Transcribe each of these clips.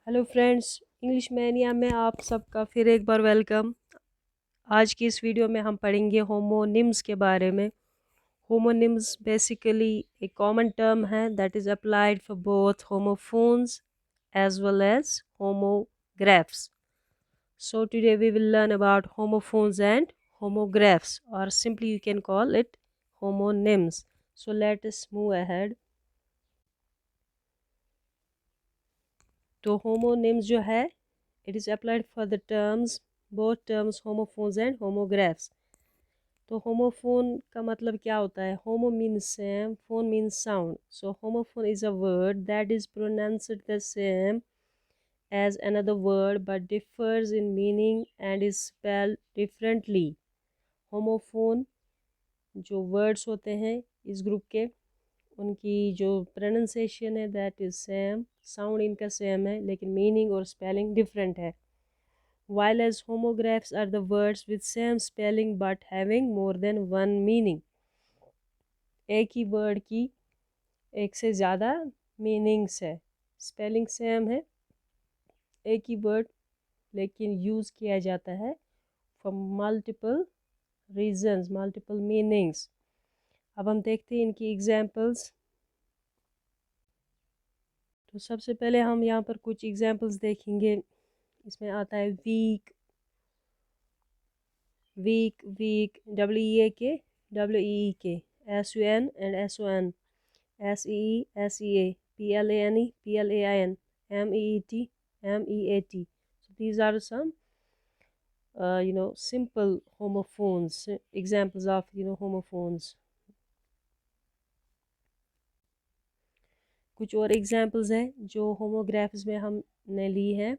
Hello friends, English mania में आप सबका फिर एक बार वेलकम। आज की इस वीडियो में हम पढ़ेंगे होमोनिम्स के बारे में। होमोनिम्स बेसिकली एक कॉमन टर्म है that is applied for both homophones as well as homographs. So today we will learn about homophones and homographs, or simply you can call it homonyms. So let us move ahead. तो homonyms जो है it is applied for the terms both terms homophones and homographs. तो homophone का मतलब क्या होता है? Homo means same, phone means sound. So homophone is a word that is pronounced the same as another word but differs in meaning and is spelled differently. Homophone जो words होते हैं इस ग्रुप के, उनकी जो प्रोनाउंसिएशन है that is same, sound इनका same है लेकिन मीनिंग और स्पेलिंग डिफरेंट है. While as homographs are the words with same spelling but having more than one meaning. एक ही वर्ड की एक से ज़्यादा मीनिंग्स है, स्पेलिंग सेम है, एक ही वर्ड लेकिन यूज़ किया जाता है for multiple reasons, multiple meanings. अब हम देखते हैं इनकी एग्जांपल्स. तो सबसे पहले हम यहाँ पर कुछ एग्जांपल्स देखेंगे. इसमें आता है week, week, week, WEAK, WEEK, SUN and SON, SEE, SEA, PLANE, PLAIN, MEET, MEAT. So these are some simple homophones, examples of homophones. कुछ और एग्जांपल्स हैं जो होमोग्राफ्स में हमने ली हैं.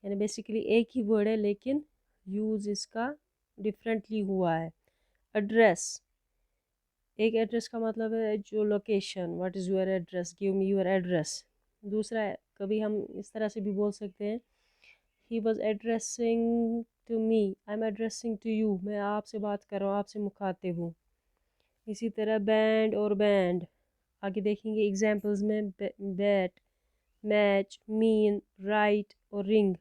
यानी बेसिकली एक ही वर्ड है लेकिन यूज़ इसका डिफरेंटली हुआ है. एड्रेस, एक एड्रेस का मतलब है जो location, what is your address, give me your address. दूसरा कभी हम इस तरह से भी बोल सकते हैं, he was addressing to me, I am addressing to you, मैं आपसे बात कर रहा हूँ, आपसे मुखातिब हूँ. इसी तरह बैंड और बैंड, आगे देखेंगे एग्जाम्पल्स में. बैट, मैच, मीन, राइट और रिंग.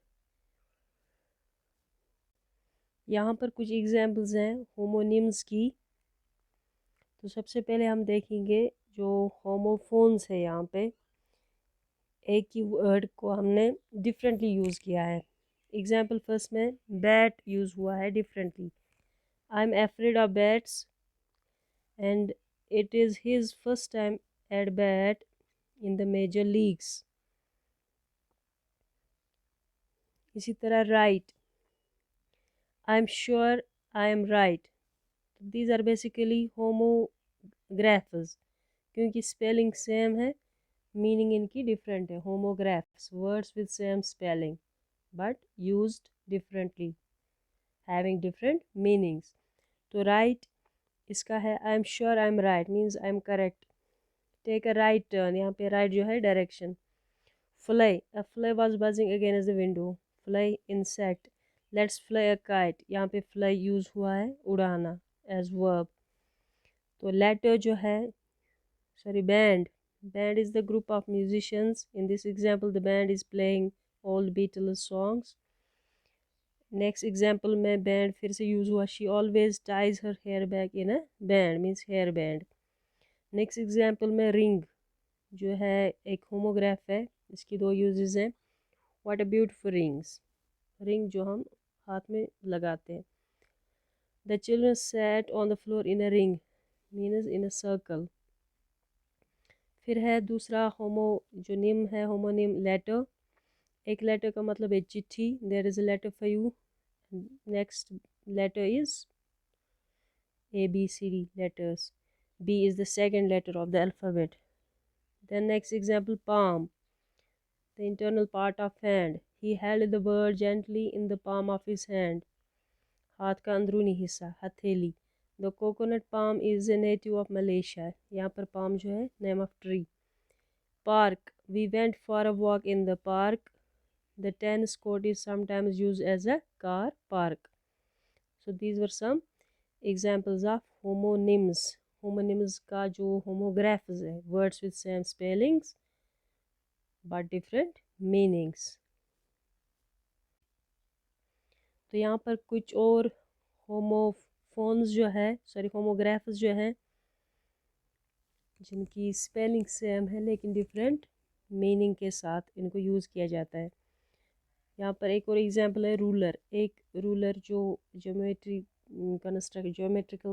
यहाँ पर कुछ एग्जाम्पल्स हैं होमोनिम्स की. तो सबसे पहले हम देखेंगे जो होमोफोन्स है, यहाँ पे एक ही वर्ड को हमने डिफरेंटली यूज़ किया है. एग्जाम्पल फर्स्ट में बैट यूज़ हुआ है differently. I am afraid of bats and it is his first time at bat in the major leagues. इसी तरह right, I am sure I am right. These are basically homographs, क्योंकि spelling same है, meaning इनकी different है. Homographs, words with same spelling but used differently, having different meanings. तो right इसका है I am sure I am right, means I am correct. Take a right turn, यहाँ पे right जो है direction. Fly, a fly was buzzing against the window. Fly insect. Let's fly a kite, यहाँ पे fly use हुआ है उड़ाना as verb. तो लेटर जो है, sorry, band. Band is the group of musicians. In this example, the band is playing old Beatles songs. Next example में band फिर से use हुआ. She always ties her hair back in a band, means hair band. Next example में ring जो है एक homograph है, इसकी दो uses हैं. What a beautiful rings. Ring जो हम हाथ में लगाते हैं. The children sat on the floor in a ring, means in a circle. फिर है दूसरा होमो जो निम है, होमोनिम लेटर. एक लेटर का मतलब है चिट्ठी. There is a letter for you. Next letter is ABCD letters. B is the second letter of the alphabet. Then next example, palm, the internal part of hand. He held the bird gently in the palm of his hand. हाथ का अंदरूनी हिस्सा, हथेली. The coconut palm is a native of Malaysia. यहाँ पर palm जो है name of tree. Park, we went for a walk in the park. The tennis court is sometimes used as a car park. So these were some examples of homonyms. Homonyms का जो homographs है, words with same spellings but different meanings. तो यहाँ पर कुछ और homophones जो है होमोग्राफ्स जो हैं जिनकी स्पेलिंग सेम है लेकिन डिफरेंट मीनिंग के साथ इनको यूज़ किया जाता है। यहाँ पर एक और एग्जांपल है रूलर। एक रूलर जो ज्योमेट्रिकल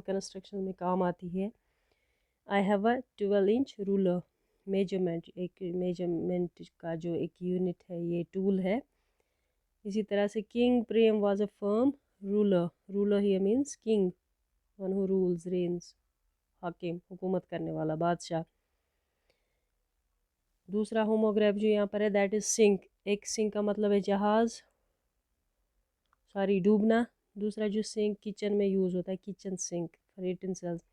कंस्ट्रक्शन में काम आती है। I have a 12 inch ruler. Measurement का जो एक यूनिट है ये टूल है। इसी तरह से king Prem was a firm ruler. Ruler here means king, one who rules reigns, हाकिम, हुकूमत करने वाला, बादशाह। दूसरा होमोग्राफ जो यहाँ पर है दैट इज सिंक। एक सिंक का मतलब है जहाज, डूबना। दूसरा जो सिंक किचन में यूज होता है, kitchen sink for utensils.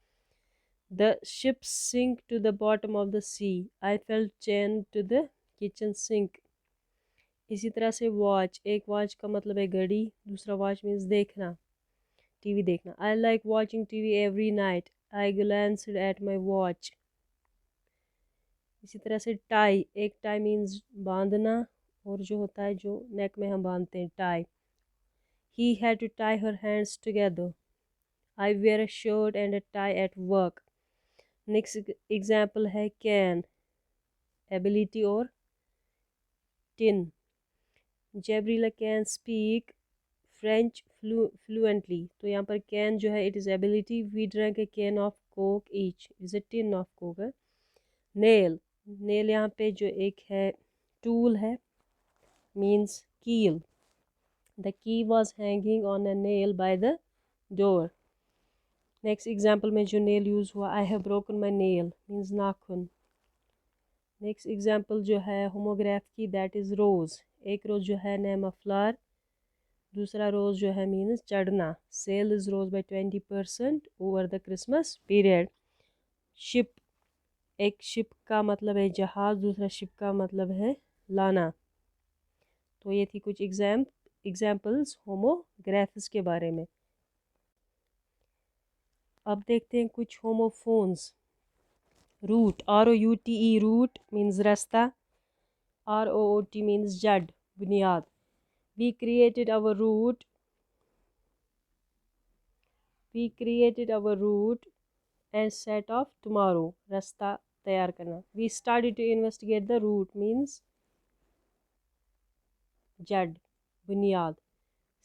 The ship sink to the bottom of the sea. I felt chain to the kitchen sink. इसी तरह से वॉच। एक वॉच का मतलब है घड़ी, दूसरा वॉच मीन्स देखना, टीवी देखना। I like watching TV every night. I glanced at my watch. इसी तरह से टाई। एक टाई मीन्स बांधना, और जो होता है जो नेक में हम बांधते हैं, tie. He had to tie her hands together. I wear a shirt and a tie at work. Next example है can, ability और tin. Jabrila can speak French fluently. तो यहाँ पर can जो है it is ability. We drank a can of coke each. It is a tin of coke है. Nail. Nail यहाँ पे जो एक है tool है, means keel. The key was hanging on a nail by the door. Next example में जो nail use हुआ, I have broken my nail means नाखून। नेक्स्ट एग्जाम्पल जो है होमोग्राफ की दैट इज़ रोज़। एक रोज़ जो है नेम ऑफ फ्लावर, दूसरा रोज़ जो है मीन्स चढ़ना। Sale is rose by 20% over the Christmas period. Ship. एक शिप का मतलब है जहाज़, दूसरा शिप का मतलब है लाना। तो ये थी कुछ एग्जाम्पल्स होमोग्राफ्स के बारे में। अब देखते हैं कुछ homophones. Route, ROUTE, route means रास्ता। ROOT मीन्स जड़, बुनियाद। We created our route and set off tomorrow, रास्ता तैयार करना। We started to investigate the route means जड़, बुनियाद।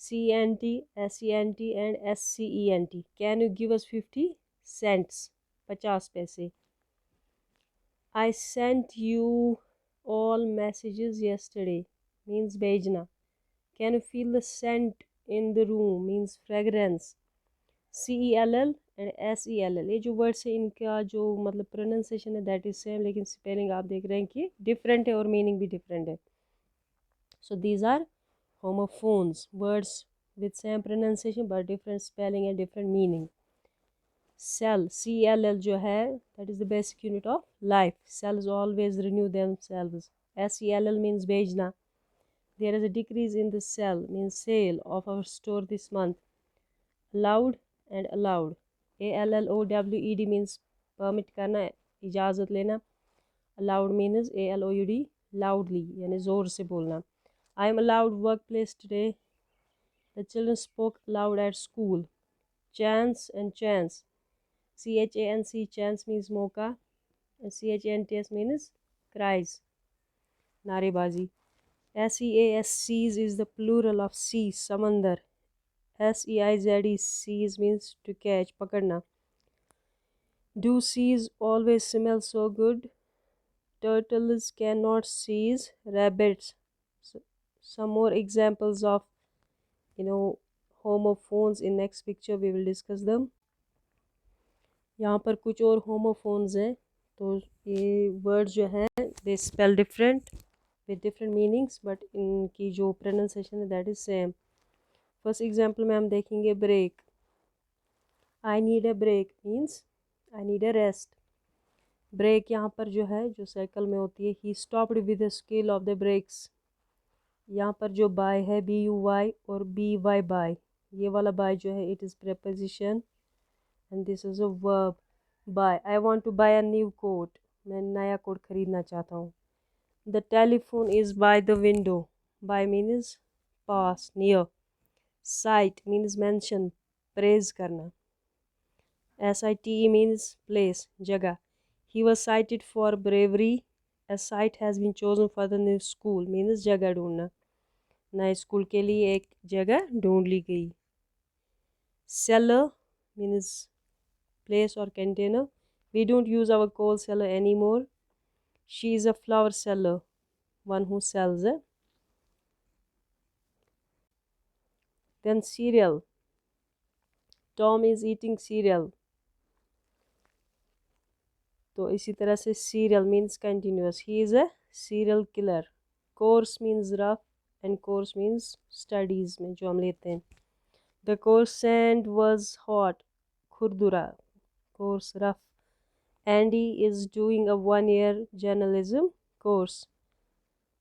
CENT, SENT and SCENT। Can you give us 50 cents, 50 पैसे। I sent you all messages yesterday means भेजना। Can you feel the scent in the room means fragrance। CELL and SELL, ये जो words है इनका जो मतलब प्रोनाउंसिएशन है that is same, लेकिन स्पेलिंग आप देख रहे हैं कि डिफरेंट है और मीनिंग भी डिफरेंट है। So these are homophones, words with same pronunciation but different spelling and different meaning। Cell, CLL जो है that is the basic unit of life। Cells always renew themselves। SELL means भेजना। There is a decrease in the sale means sale of our store this month। Allowed and allowed, ALLOWED means permit करना, इजाज़त लेना। Allowed means ALOUD, loudly यानी ज़ोर से बोलना। I am allowed workplace today। The children spoke loud at school। Chance and chance, CHANC, chance means मौका, and CHANTS means cries, नारेबाजी। SEAS is the plural of sea, समंदर। SEIZE, seize means to catch, पकड़ना। Do seas always smell so good? Turtles cannot seize rabbits। So, some more examples of homophones in next picture we will discuss them। यहाँ पर कुछ और homophones हैं। तो ये words जो हैं they spell different with different meanings but इनकी जो pronunciation है that is same। First example में हम देखेंगे break. I need a break means I need a rest. Break यहाँ पर जो है जो साइकिल में होती है, he stopped with the scale of the brakes. यहाँ पर जो बाय है BUY और BY बाय, ये वाला बाय जो है it is preposition and this is a verb. Buy, I want to buy a new coat, मैं नया कोट ख़रीदना चाहता हूँ। The telephone is by the window. By means पास, near. Cite means mention, praise करना. Site means place, जगह. He was cited for bravery. A site has been chosen for the new school means जगह ढूंढना. नए school के लिए एक जगह ढूंढ ली गई. Cellar means place or container. We don't use our coal cellar anymore. She is a flower seller, one who sells it. Then cereal. Tom is eating cereal. तो इसी तरह से serial means continuous. He is a serial killer. Course means rough and course means studies में जो हम लेते हैं. The course sand was hot. खुरदुरा. Course rough. Andy is doing a 1-year journalism course.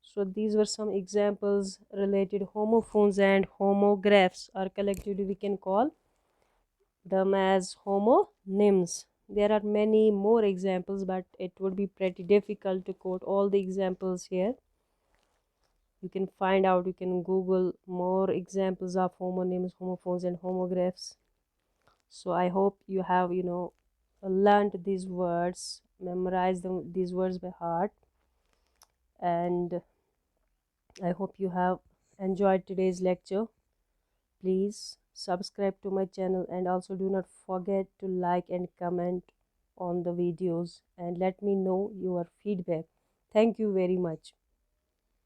So these were some examples related homophones and homographs, or collectively we can call them as homonyms. There are many more examples, but it would be pretty difficult to quote all the examples here. You can find out, you can Google more examples of homonyms, homophones and homographs. So I hope you have, learned these words, memorized these words by heart, and I hope you have enjoyed today's lecture. Please subscribe to my channel and also do not forget to like and comment on the videos and let me know your feedback. Thank you very much.